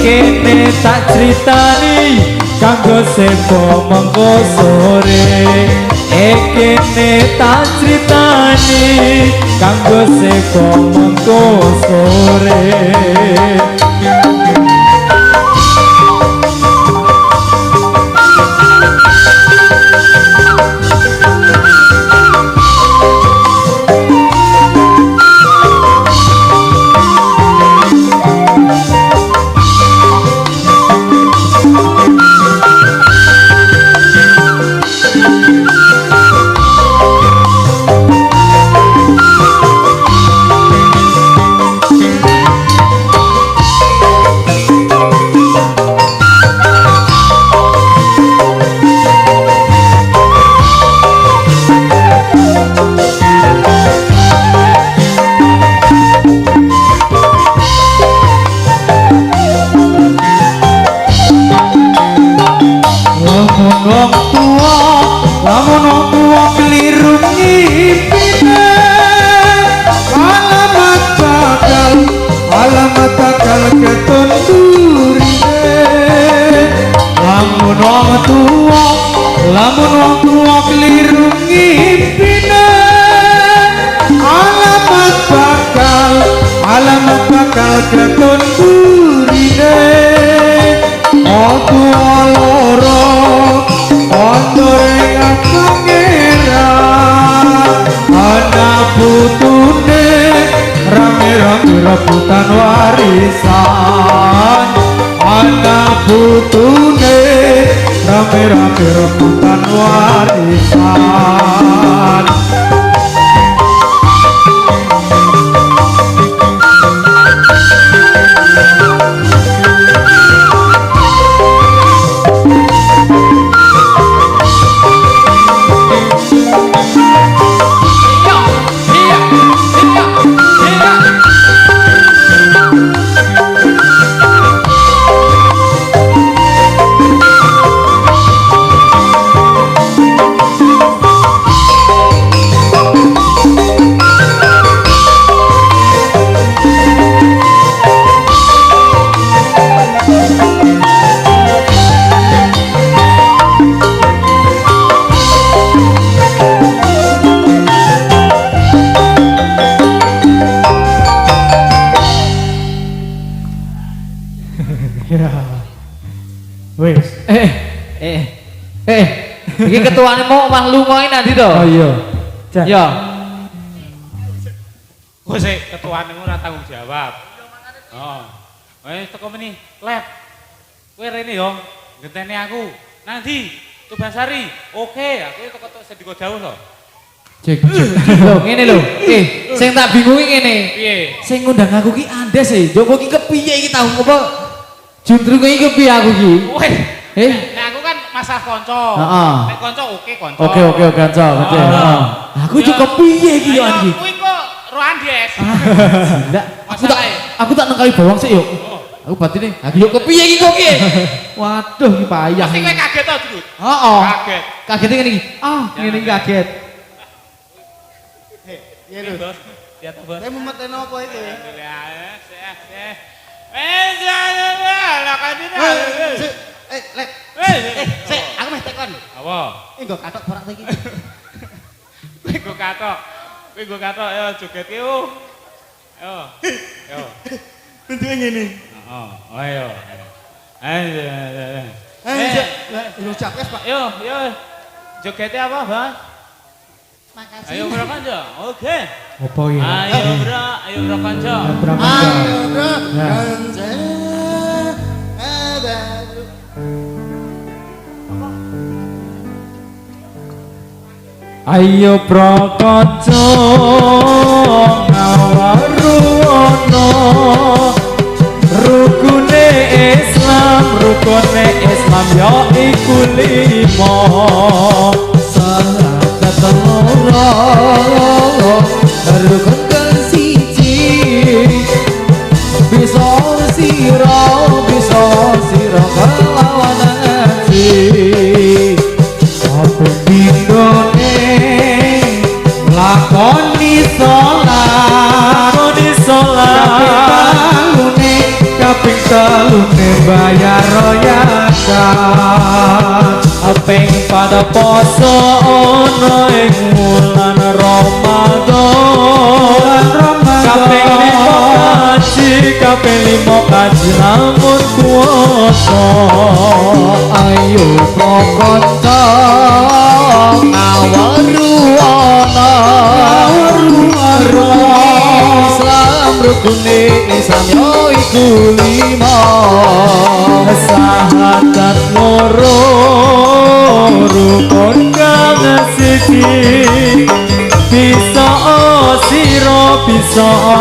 kene tak critani kanggo sepo mengko sore kene tak critani kanggo sepo mengko sore lamun wong tuwa keliru ngimpine alamat bakal keton burine tuwa loro ondore pangeran ana putune rame-rame rebutan warisan ana putune rame-rame rebutan warisan iki ketuane mau omah lunga nanti to. Oh iya. Ya. Wes ketuane ora tanggung jawab. Oh. Wes teko meni, Lep. Kowe rene yo, ngenteni aku. Nanti Tubansari. Oke, aku teko Sendika Dawuh to. Cek. Lho, ngene lho. Sing tak bingungi ngene. Piye? Sing ngundang aku ki Andes Joko ki kepiye iki tahu apa? Jundrung iki kepiye aku ki? Wes. Nek aku kan masalah kanca. Nek kanca oke kanca. Oke kanca, betul. Aku juga kepiye iki yo iki? Kuwi kok ro Andes. Ndak. Aku tak nengkali bawang sik yo. Aku batine, aku yo kepiye iki kok ki? Waduh iki payah. Mesti kowe kaget to, Dut? Heeh. Kaget. Kagete ngene iki. Ngene iki kaget. Iya lho. Ya to, Bos. Saya mumeteno apa iki? Lep. Sik, aku meh tekon. Apa? Nggo katok borak iki. Kowe nggo katok ya joget ki yo. Yo. Bentuke ngene. Heeh. Ayo. Lu capek, Pak. Yo. Jogetnya apa, Bang? Makasih. Ayo bro kanca. Oke. Apa iki? Ayo bro kanca. Ayo bro kanca. Ayo prakanca ngawaruwana rukune Islam ya iku 5 sahadat loro rukun kang siji bisa sira kelawan ngaji apa bingone lakoni salat kaping telune bayar royakan ping pada poso ana ing wulan Ramadan kaping 5 kaji lamun kuwasa Ayo kanca ngawaruana Islam rukune Islam yo iku 5 sahadat loro rukun kang siji bisa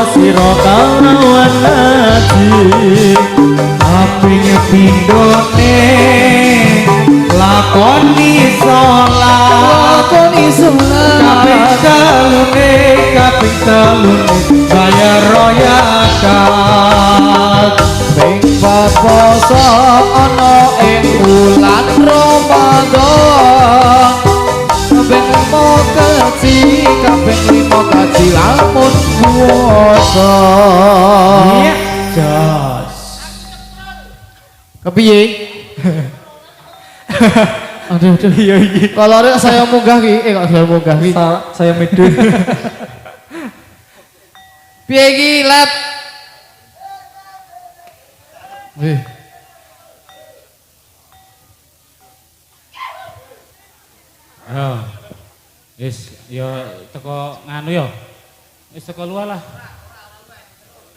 sira kalawan ati Aping pindone lakoni salat kaping telune bayar royakan ping poso ana ing wulan Ramadan kaping 5 kaji lamun puasa jos kepiye aduh iya iya kalau rek saya munggah ki kok saya munggah ki saya medun piye iki lab Oh. Wis ya teko nganu ya. Wis teko luar lah.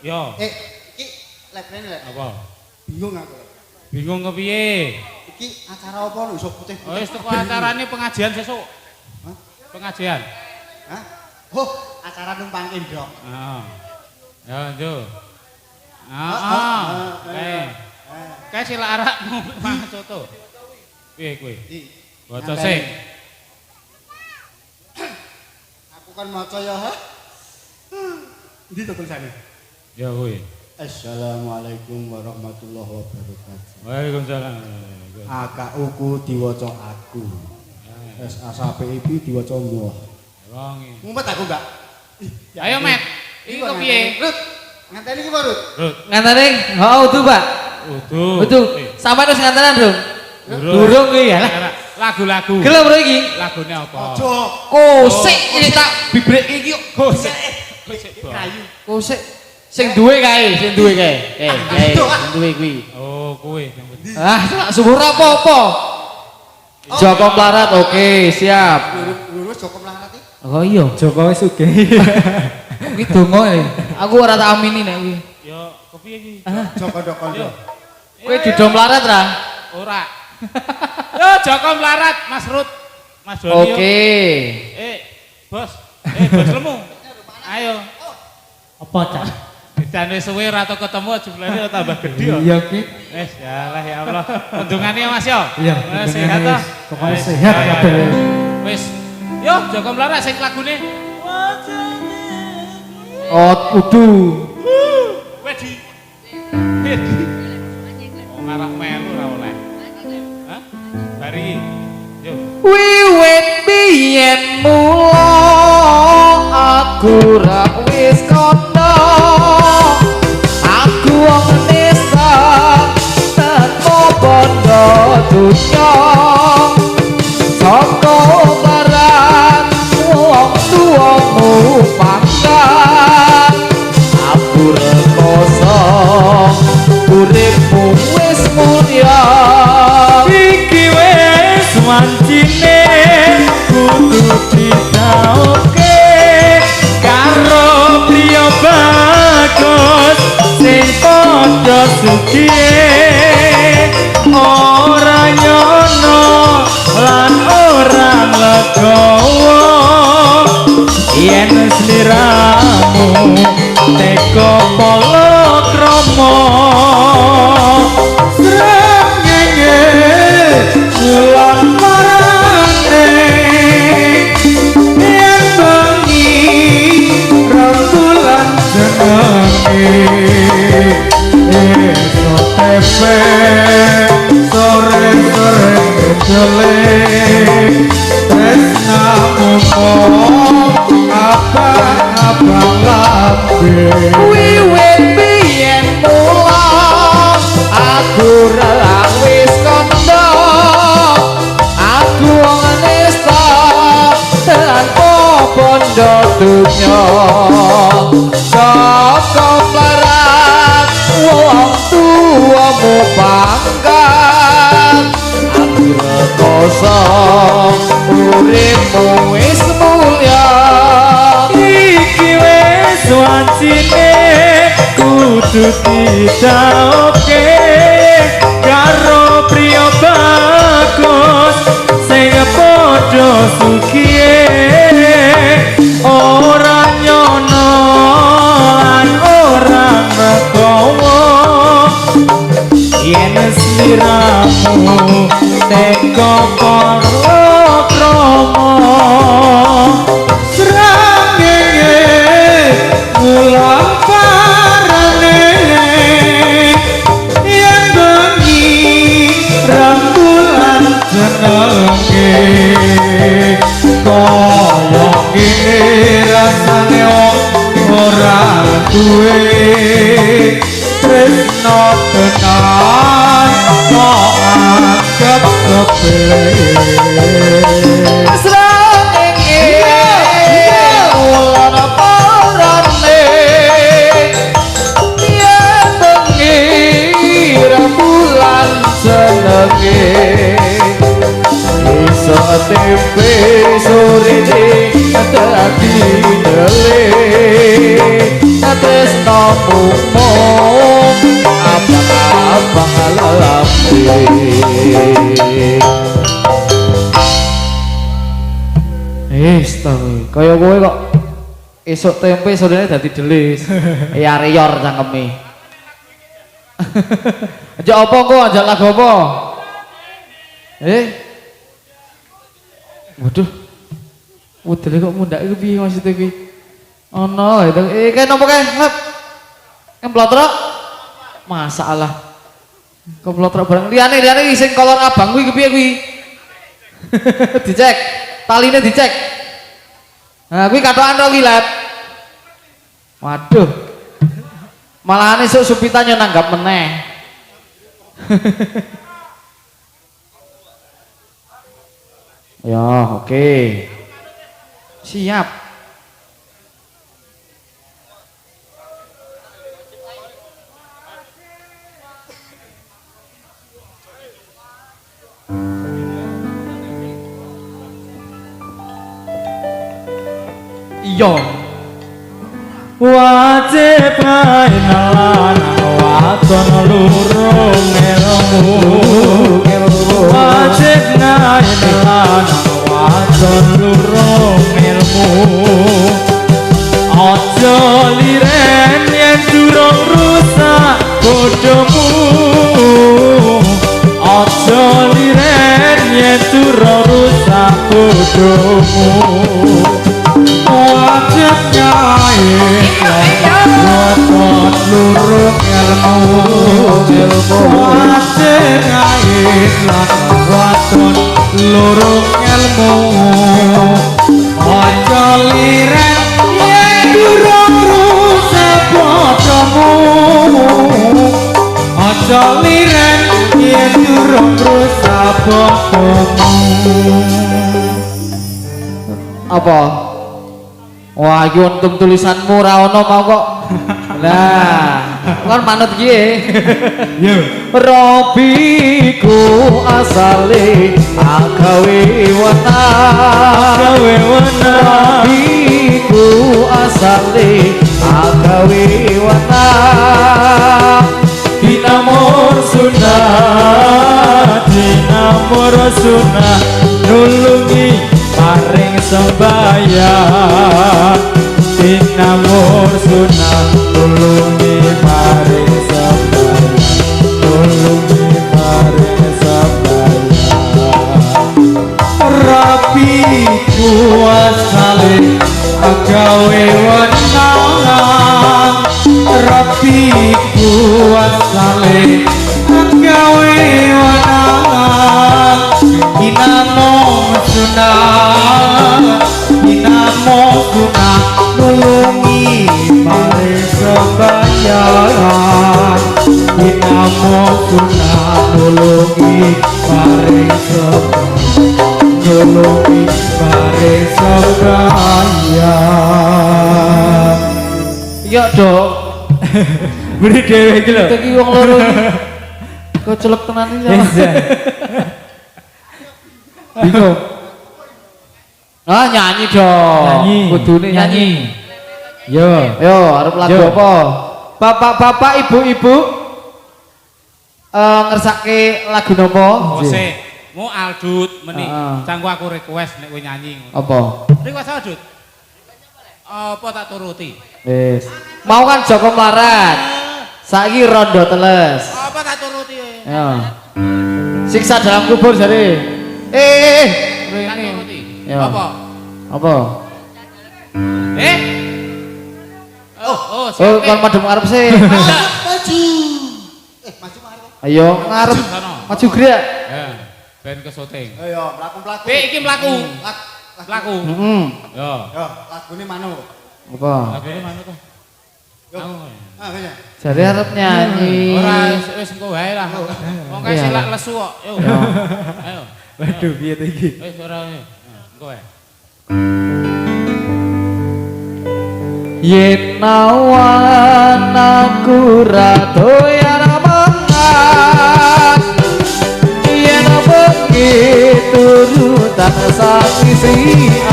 Yo. Iki lek rene lek. Apa? Bingung aku. Bingung kepiye? Iki acara apa lho iso putih? Oh, wis teko acarane pengajian sesuk. Hah? Pengajian. Hah? Oh, acara numpang kendok. Heeh. Ya, yo. Heeh. Kae sila arakmu mangan soto. Piye kowe? Baca sik. Aku kan maca ya, ha? Ndi to tulisane? Ya kowe. Assalamualaikum warahmatullahi wabarakatuh. Waalaikumsalam. Akauku diwaca aku. SASAPIP diwaca Allah. Wongi. Ngumpet aku enggak? Ayo, Met. Iki kepiye? Rut. Nganteni iki, Rut. Rut. ngantane udu Pak udu sampai terus ngantanan dong durung iki ya Lagu-lagu. gelem bro iki Lagune apa? Aja. kosek ini tak bibrek iki kok Gosek. Kayu. kosek sing duwe kae sing duwe sing duwe kuwi Oh, kowe. subur apa-apa Joko Melarat oke siap Lurus Joko Melarat iki. oh iya Joko sugih iki donga aku ora tak amini nek kuwi Yo, kepiye iki? Joko Dokondo. kowe dudo melarat ra Ora. Yo, Joko Melarat, Mas Rut. Mas Doni. oke Bos. Bos lemu. Ayo. apa cak Dan wis suwe ora tau ketemu jumlahnya tambah gede yo. iya ki Wis, yalah ya Allah. Undungannya Mas yo. iya Sehat toh? pokoknya Wis, sehat ya, ya, kabeh ya. Wis. Yo, Joko Melarat sing lagune. udu Wedi. Oh, ngarah melu ora oleh. Hah? Bari. Yo. wiwit biyen mula aku ra wis kono aku wong desa teko bondo dunya saka barat wong tuamu pangkat aku rekoso uripmu wis mulya iki wis wancine kudu ditaoke karo priya bagus sing padha sugih ora nyono lan ora legowo yen sliramu teko palakrama srengenge lan marane yen bengi rembulan jenenge esok tepe sore-sore jelek tresnamu abang-abang lambe wiwit biyen mula aku relang wis kandha aku wong nista tanpa bondo dunya saka larat wong tuamu pangkat aku rekoso uripmu wis mulya iki wis wancine kudu didaoke karo priya bagus sing padha sukiye ora nyono lan ora mekowo yen sliramu teko para krama srangenge ulang parane yen bengi rembulan jenenge kaya ngene rasane ora duwe tresno tenan kok anggap kepilih srengenge ulan parane yen bengi rembulan jenenge iso tempe sore dadi dele tresno mung abang-abang lelape kaya kowe kok esuk tempe sorene dadi delis ya reyor cangkeme ajak apa kok ajak lagu apa waduh udele kok mundak iki piye maksudnya iki ono itu kae nopo kae ngep emplotrok masalah keplotrok barang liyane sing kolor abang kuwi kepiye kuwi dicek taline dicek nah kuwi katokan to kuwi lep waduh malahan esuk supitanya nanggap meneh ya oke siap iya wajib ngainan waton lurung ilmu wajib ngainan waton lurung ilmu aja liren yen durung rusak bodhomu aja liren yen durung rusak bodhomu wajib ngainan waton lurung ilmu wajib ngainan waton lurung ilmu aja liren yen durung rusak bodhomu aja liren yen durung rusak bodhomu apa wah iki untung tulisanmu ora ono mau kok nah kon manut piye yo Robiku asale agawe wana Robiku asale agawe wana dinamur sunah nulungi paring sembahyang dinamur sunah nulungi paring sembahyang nulungi paring sembahyang Rabiku asale agawe wenang Rabiku asale agawe wenang dinamur sunah nulungi paring sembahyang sunah nulungi paring sapa nulungi paring sakaya Iya dong. beri dhewe iki lho Iki wong loro iki. Kok celek tenan iki. bingung Ah nyanyi dong. nyanyi Kudune nyanyi. yo Yo, arep lagu Yo. apa? Bapak-bapak, ibu-ibu ngersake lagu napa? Ose, mu Aldut meni. Heeh. Cangku aku request nek kowe nyanyi ngono. Apa? Request Aldut. Apa tak turuti? Wis. Mau kan Joko Mlarat. Saiki rondo teles. Apa tak turuti kowe? Ya. Siksa dalam kubur jare. Eh. Tak Rene. turuti. Ya. Apa? Apa? Eh? Oh, Oh, siapa? kon madhep arep sih. Maju. Maju mari. Ayo ngarep. Sono. Maju gerak. Ya, ben ke syuting. Ayo, mlaku-mlaku. Iki mlaku. Laku. Heeh. Yo. Yo, lagune manuk. Apa? Lagune mana tuh? Yo. Aku. Ah, kaya. Jare arep nyanyi. Ora wis engko wae lah. Wong kae Iya. silak lesu kok. Yo. Ya. Ayo. waduh piye to iki Wis ora yo. Engko wae. Yen nawan aku ra doyan mangan yen begitu rutan sangisian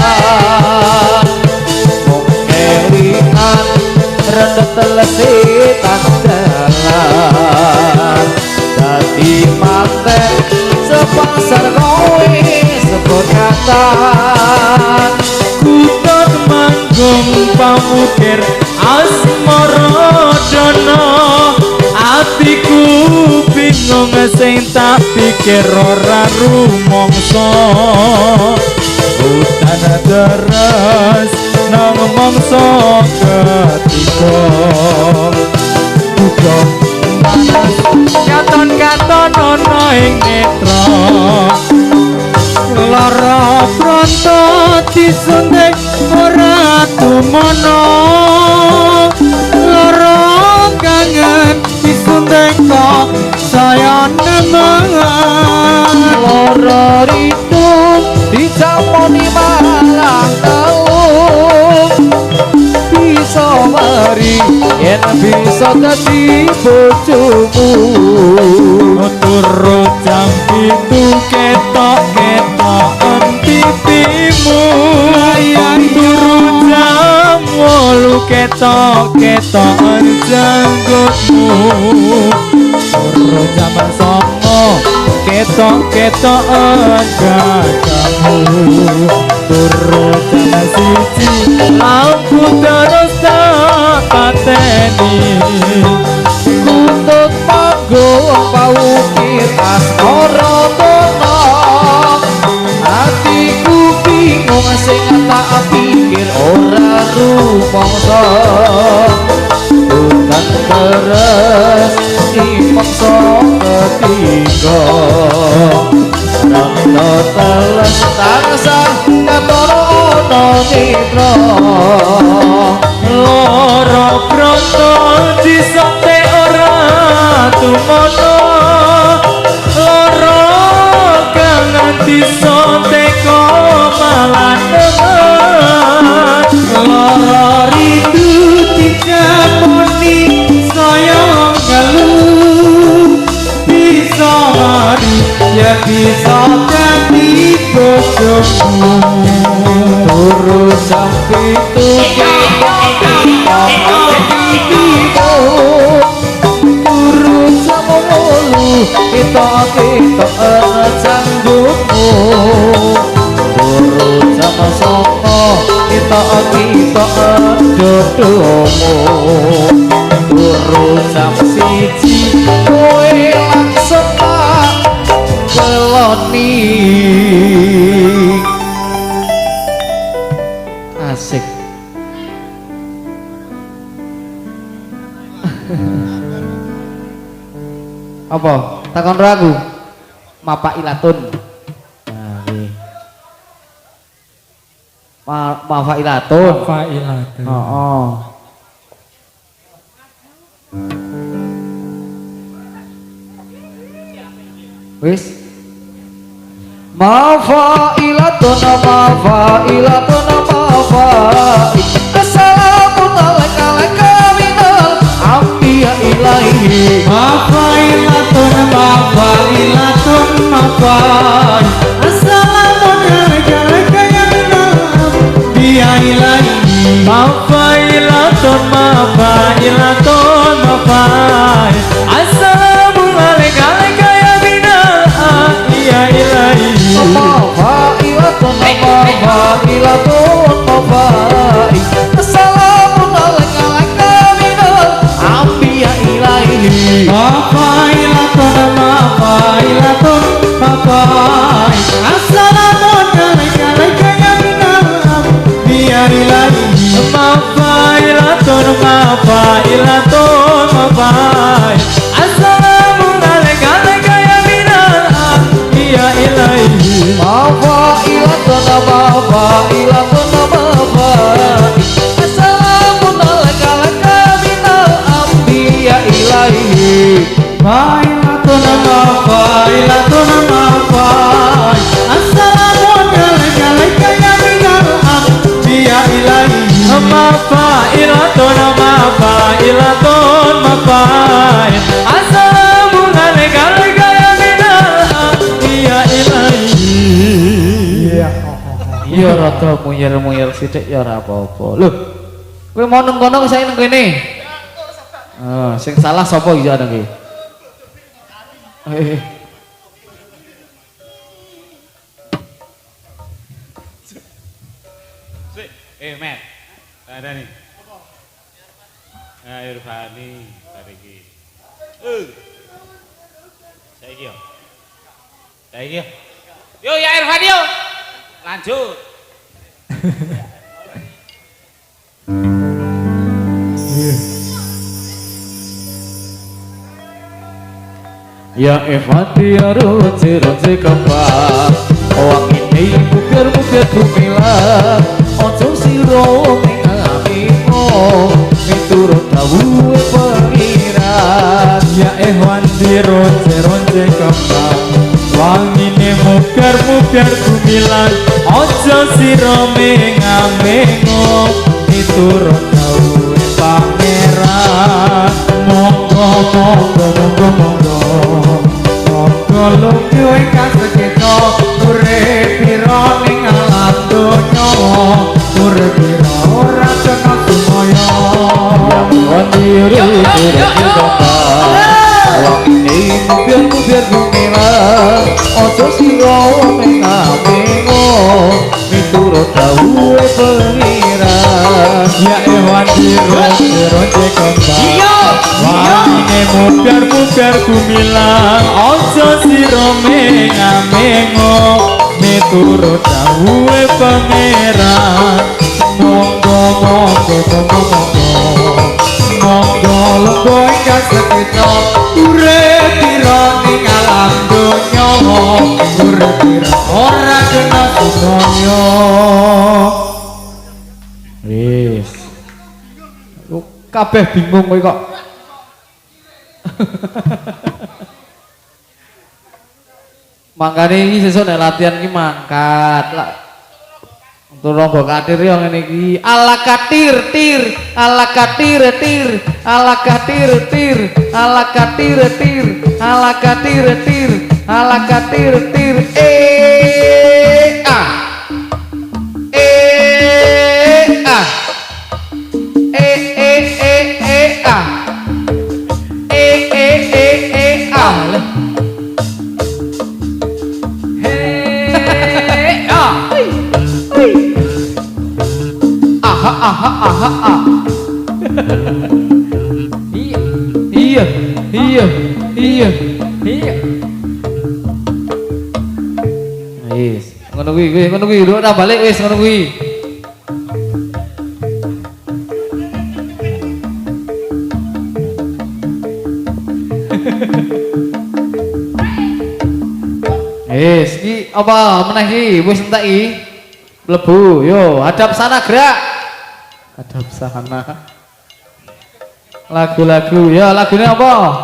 mung kelingan rendet telesi tandalan dadi manten sepasar kowe sebut katan Kutut manggung pamukir asmara dana atiku bingung sing tak pikir ora rumangsa udan deres nang mangsa ketiga uga panas katon-katon ana ing netra lara pronto disuntik ora tumono lara kangen disuntik kok saya nemangan loro rindu dicamoni malang taung bisa mari yen bisa dadi bojomu turu jam itu ketok-ketok pipimu turu jam 8 ketok-ketok janggutmu turu jam 9 ketok-ketok gagamu turu jam 1 lampu terus tak pateni kuntut panggung paukir asmara tono hatiku bingung sing tak pikir ora rumangsa udan deres dimangsa ketiga randa teles tansah katon ana citra lara pronto disate ora tumono lara kangen disate kok malah nemen lara rindu dicaponi sayang ngeluh bisa mari ya bisa jadi bojomu turu jam pitu turu jam 8 ketok-ketok janggutmu turu jam 9 ketok-ketok dodomu turu jam 1 kowe langsung tak keloni asik apa takon ragu mapa ilatun nah iki mapa ilatun Failatu oh. Wis. Mafailatun mafailatun mafai. Assalamun alaika minal ambiya ilaihi. Mafailatun mafailatun mafai. Assalamun alaika ya minal ambiya ilaihi. Mafailatun mafailatun mafai. Assalamun alaika ya minal ambiya ilaihi. Mafailatun mafailatun mafai. Assalamun alaika minal ambiya ilaihi. Mafailatun mafailatun mafai. Assalamun alaika ya minal ambiya ilaihi. Mafailatun mafailatun mafai. Assalamun alaika ya minal ambiya ilaihi. Mafailatun mafailatun mafai. Assalamun alaika minal ambiya ilaihi. Mafailatun mafailatun mafai. Assalamun alaika ya minal ambiya ilaihi. Mafailatun mafailatun mafai. Assalamun alaika ya minal ambiya ilaihi. Iya rada muyar-muyar sithik ya ora apa-apa. Lho, kowe mau nang kono saya nang kene. Sing salah sapa iki ana iki? Met. Ada nih. Nah, Irfani tadi iki. Saiki yo. Saiki yo. Yo ya Irfani yo. Lanjut. Ya Evati ya roce kembang wangi mukir kumilah ojo siro mengamimo miturut dawuhe pengiran. Ya Evati roce kembang wangine mukir kumilan ojo sira mengamimo miturut dawuhe pangeran. Monggo Monggo kowe kaseketa urip pira ning alam donya. Urip pira ora kena sumaya. Wandiri wangi mukir kumilah ojo siro mengamimo miturut dawuhe pengiran. Ya Evati roce kembang wangine mukir kumilang ojo sira mengamemo miturut dawuhe pangeran. Monggo lungguh ingkang sekita urip pira ning alam donya. Urip pira ora kena sumaya. Wis. Kabeh bingung kowe kok. Mangkane iki sesuk nek latihan iki mangkat lah. Untuk rogo katir yo ngene iki. Ala katir tir, ala katir tir, ala katir tir, ala katir tir, ala katir tir, ala katir tir. Ah. Ah. Iya. Wis, ngono kuwi, lu tak balik wis ngono kuwi. Wis, iki apa meneh iki? Wis entek iki. Mlebu, yo, hadap sana gerak. Hadap sana. Lagu-lagu, ya lagunya apa?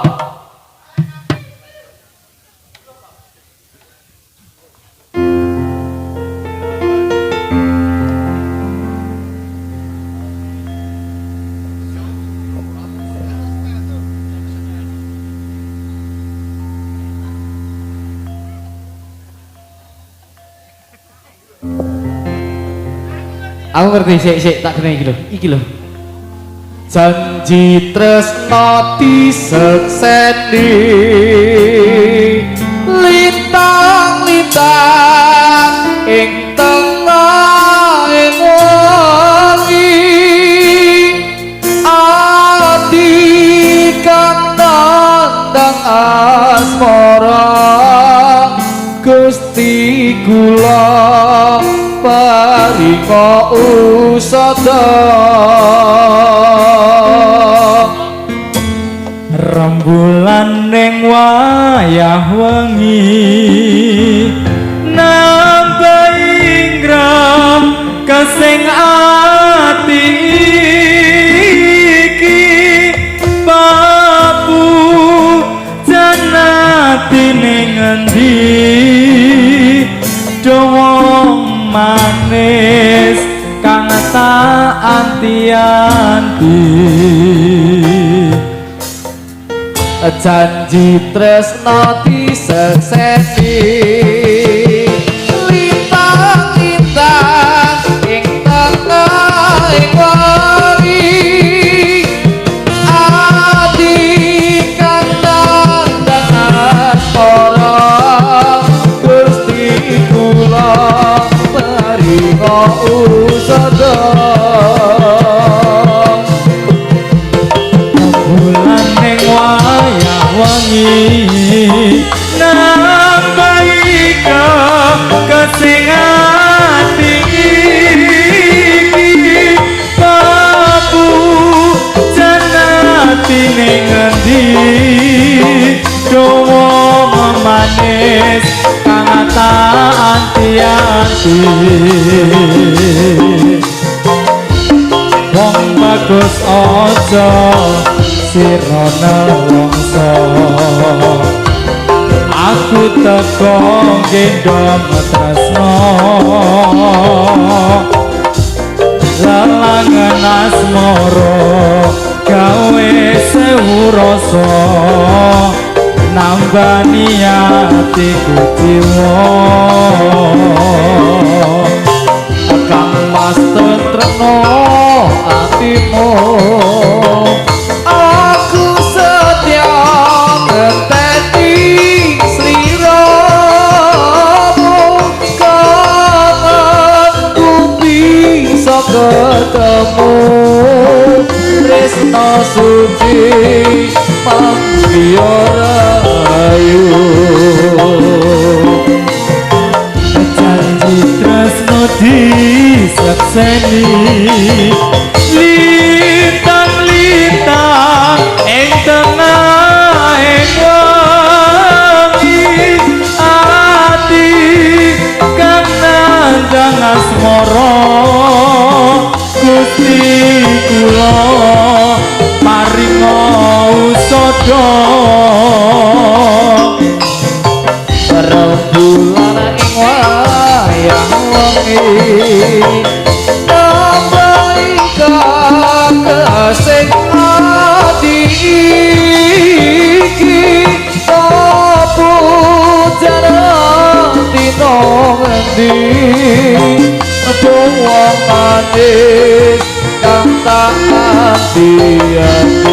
Aku ngerti sik tak kena iki lho. Janji tresno disekseni lintang-lintang ing tengahing wengi ati kang nandang asmara Gusti kula paringa usada rembulan ning wayah wengi nambah ingram kesing ati iki papu janati ning endi dawa manis kang tak anti-anti janji tresno disekseni lintang-lintang ing tengahing wengi ati kang nandang asmara Gusti kula paringa usada bulan ning wayah wengi nambah ika kesing ati iki papu janati ning endi dawa manis kang tak anti-anti wong bagus aja sira nelongso aku teko gendong tresno lalangan asmara gawe sewu rasa nambani atiku jiwa kang mas tentreno atimu aku setia ngenteni sliramu kangenku bisa ketemu tresno suci panggiara ayu janji tresno disekseni lintang-lintang ing tengahing wengi ati kang nandang asmara Gusti kula paringa usada rembulan ing wayah wengi nambah ika kesing ati iki papu janati nang endi dawa manis kang tak anti-anti